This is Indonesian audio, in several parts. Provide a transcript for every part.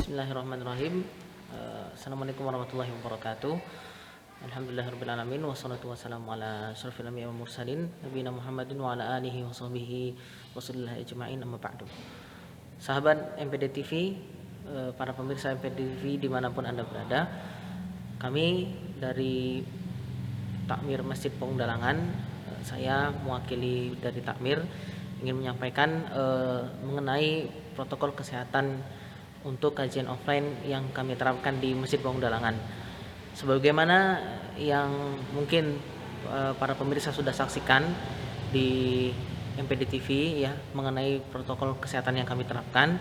Bismillahirrahmanirrahim. Assalamualaikum warahmatullahi wabarakatuh. Alhamdulillahirrabbilalamin. Wassalatu wassalamu ala asyrafil anbiya'i wal mursalin nabiyina Muhammadin wa ala alihi wa sahbihi wa sallallahu ajma'in, amma ba'du. Sahabat MPD TV, para pemirsa MPD TV dimanapun Anda berada, kami dari Takmir Masjid Peunggalangan, saya mewakili dari Takmir ingin menyampaikan mengenai protokol kesehatan untuk kajian offline yang kami terapkan di Masjid Peunggalangan. Sebagaimana yang mungkin para pemirsa sudah saksikan di MPD TV ya, mengenai protokol kesehatan yang kami terapkan,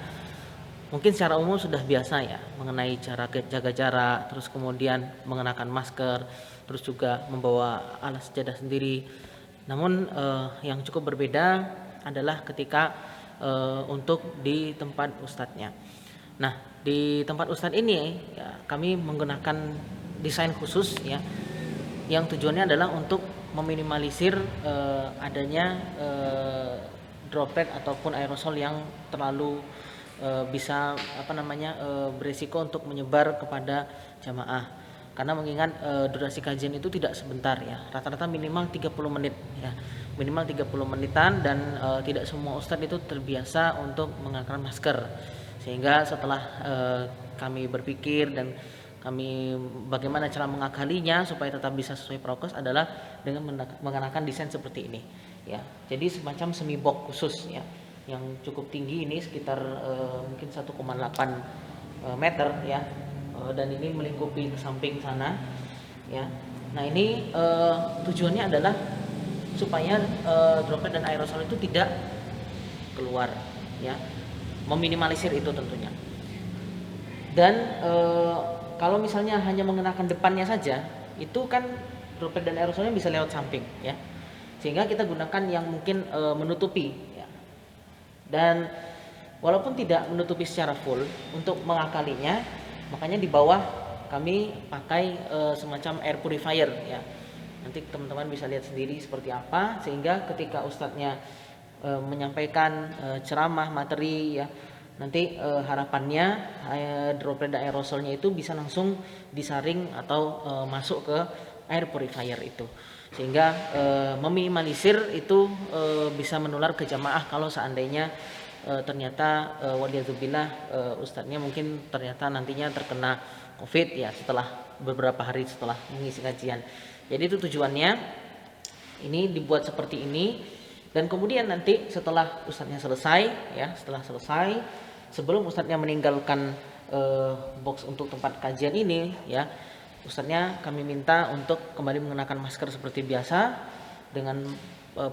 mungkin secara umum sudah biasa ya, mengenai cara jaga jarak, terus kemudian mengenakan masker, terus juga membawa alas sejadah sendiri. Namun yang cukup berbeda adalah ketika untuk di tempat ustadznya. Nah, di tempat ustadz ini ya, kami menggunakan desain khusus ya, yang tujuannya adalah untuk meminimalisir adanya droplet ataupun aerosol yang terlalu bisa berisiko untuk menyebar kepada jamaah. Karena mengingat durasi kajian itu tidak sebentar ya, rata-rata minimal 30 menit ya, minimal 30 menitan, dan tidak semua ustadz itu terbiasa untuk mengenakan masker. Sehingga setelah kami berpikir dan kami bagaimana cara mengakalinya supaya tetap bisa sesuai prokes adalah dengan mengenakan desain seperti ini ya. Jadi semacam semi box khusus ya, yang cukup tinggi, ini sekitar mungkin 1,8 meter ya, dan ini melingkupi ke samping sana ya. Nah, ini tujuannya adalah supaya droplet dan aerosol itu tidak keluar ya, meminimalisir itu tentunya. Dan kalau misalnya hanya mengenakan depannya saja, itu kan droplet dan aerosolnya bisa lewat samping ya, sehingga kita gunakan yang mungkin menutupi ya. Dan walaupun tidak menutupi secara full, untuk mengakalinya makanya di bawah kami pakai semacam air purifier ya. Nanti teman-teman bisa lihat sendiri seperti apa, sehingga ketika ustadznya menyampaikan ceramah materi ya, nanti harapannya droplet dan aerosolnya itu bisa langsung disaring atau masuk ke air purifier itu, sehingga meminimalisir itu bisa menular ke jamaah kalau seandainya ternyata waliyadzubillah ustadznya mungkin ternyata nantinya terkena COVID ya, setelah beberapa hari setelah mengisi kajian. Jadi itu tujuannya ini dibuat seperti ini. Dan kemudian nanti setelah ustadznya selesai ya, sebelum ustadznya meninggalkan box untuk tempat kajian ini ya, ustadznya kami minta untuk kembali mengenakan masker seperti biasa dengan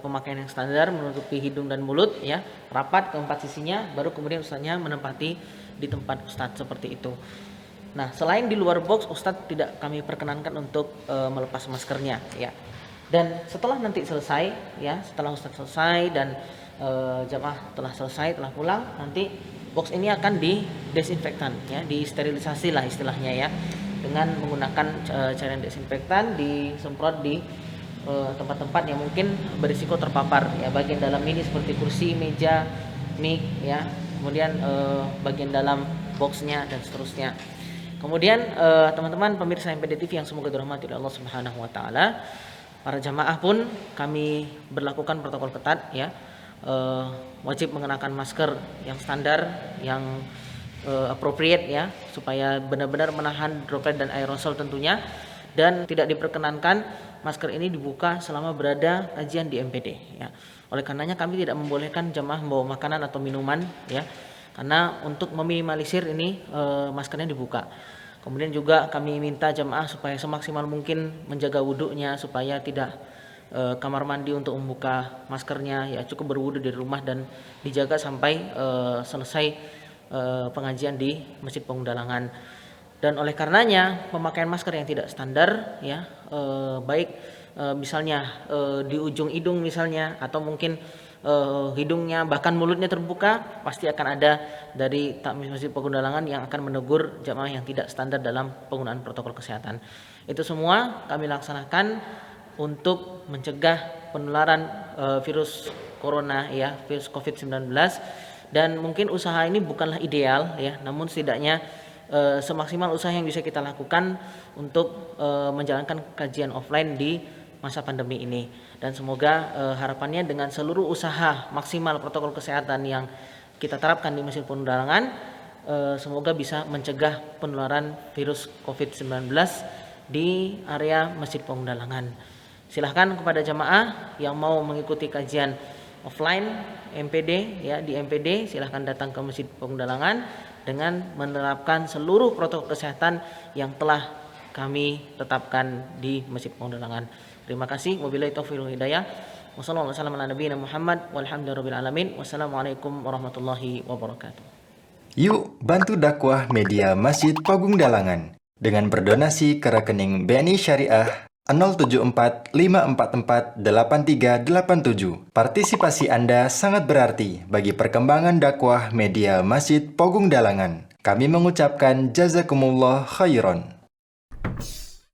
pemakaian yang standar, menutupi hidung dan mulut ya, rapat ke empat sisinya, baru kemudian ustadznya menempati di tempat ustadz seperti itu. Nah, selain di luar box, ustadz tidak kami perkenankan untuk melepas maskernya ya. Dan setelah nanti selesai ya, setelah ustadz selesai dan jamaah telah selesai, telah pulang, nanti box ini akan didesinfektan ya, disterilisasi lah istilahnya ya, dengan menggunakan cairan desinfektan, disemprot di tempat-tempat yang mungkin berisiko terpapar ya, bagian dalam ini seperti kursi, meja, mic ya, kemudian bagian dalam boxnya dan seterusnya. Kemudian teman-teman pemirsa MPD TV yang semoga dirahmati oleh Allah Subhanahu wa taala, para jamaah pun kami berlakukan protokol ketat ya, wajib mengenakan masker yang standar, yang appropriate ya, supaya benar-benar menahan droplet dan aerosol tentunya. Dan tidak diperkenankan masker ini dibuka selama berada kajian di MPD ya. Oleh karenanya kami tidak membolehkan jamaah membawa makanan atau minuman ya, karena untuk meminimalisir ini maskernya dibuka. Kemudian juga kami minta jamaah supaya semaksimal mungkin menjaga wudhunya, supaya tidak kamar mandi untuk membuka maskernya ya, cukup berwudhu di rumah dan dijaga sampai selesai pengajian di Masjid Peunggalangan. Dan oleh karenanya pemakaian masker yang tidak standar ya, baik misalnya di ujung hidung misalnya, atau mungkin hidungnya bahkan mulutnya terbuka, pasti akan ada dari Takmir Masjid Peunggalangan yang akan menegur jamaah yang tidak standar dalam penggunaan protokol kesehatan. Itu semua kami laksanakan untuk mencegah penularan virus corona ya, virus COVID-19. Dan mungkin usaha ini bukanlah ideal ya, namun setidaknya semaksimal usaha yang bisa kita lakukan untuk menjalankan kajian offline di masa pandemi ini. Dan semoga harapannya dengan seluruh usaha maksimal protokol kesehatan yang kita terapkan di Masjid Pondok Dalangan, semoga bisa mencegah penularan virus COVID-19 di area Masjid Pondok Dalangan. Silahkan kepada jamaah yang mau mengikuti kajian offline MPD ya di MPD, silahkan datang ke Masjid Pondok Dalangan dengan menerapkan seluruh protokol kesehatan yang telah kami tetapkan di Masjid Pondok Dalangan. Terima kasih. Wabillahi taufiq wal hidayah. Wassalamualaikum warahmatullahi wabarakatuh. Yuk bantu dakwah media Masjid Pogung Dalangan dengan berdonasi ke rekening BNI Syariah 074544837. Partisipasi Anda sangat berarti bagi perkembangan dakwah media Masjid Pogung Dalangan. Kami mengucapkan jazakumullah khairan.